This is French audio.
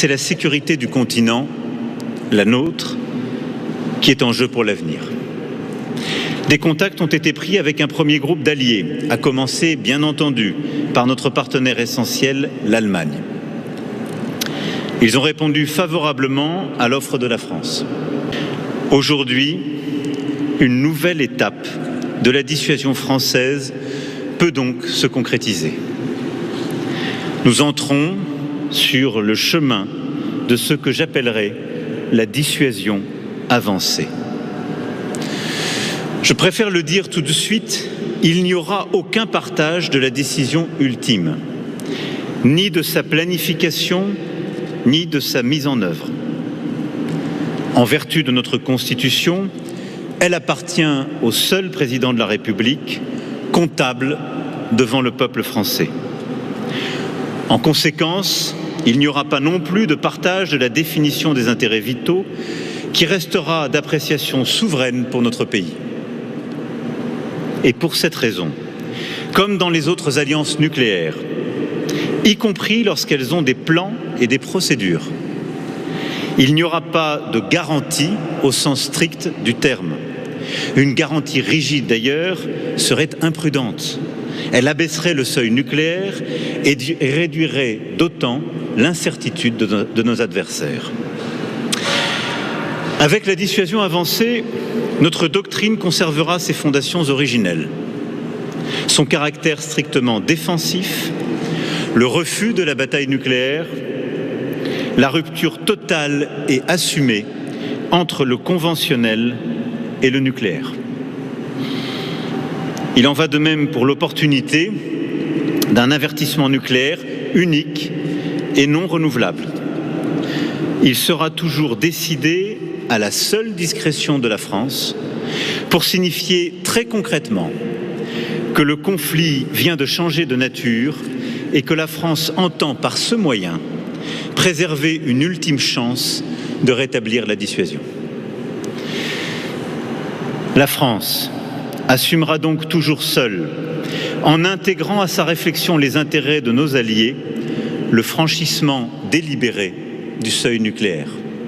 c'est la sécurité du continent, la nôtre, qui est en jeu pour l'avenir. Des contacts ont été pris avec un premier groupe d'alliés, à commencer, bien entendu, par notre partenaire essentiel, l'Allemagne. Ils ont répondu favorablement à l'offre de la France. Aujourd'hui, une nouvelle étape de la dissuasion française peut donc se concrétiser. Nous entrons sur le chemin de ce que j'appellerais la dissuasion avancée. Je préfère le dire tout de suite, il n'y aura aucun partage de la décision ultime, ni de sa planification, ni de sa mise en œuvre. En vertu de notre Constitution, elle appartient au seul président de la République, comptable devant le peuple français. En conséquence, il n'y aura pas non plus de partage de la définition des intérêts vitaux qui restera d'appréciation souveraine pour notre pays. Et pour cette raison, comme dans les autres alliances nucléaires, y compris lorsqu'elles ont des plans et des procédures, il n'y aura pas de garantie au sens strict du terme. Une garantie rigide d'ailleurs serait imprudente. Elle abaisserait le seuil nucléaire et réduirait d'autant l'incertitude de nos adversaires. Avec la dissuasion avancée, notre doctrine conservera ses fondations originelles, son caractère strictement défensif, le refus de la bataille nucléaire, la rupture totale et assumée entre le conventionnel et le nucléaire. Il en va de même pour l'opportunité d'un avertissement nucléaire unique et non renouvelable. Il sera toujours décidé à la seule discrétion de la France pour signifier très concrètement que le conflit vient de changer de nature et que la France entend par ce moyen préserver une ultime chance de rétablir la dissuasion. La France assumera donc toujours seule, en intégrant à sa réflexion les intérêts de nos alliés, le franchissement délibéré du seuil nucléaire.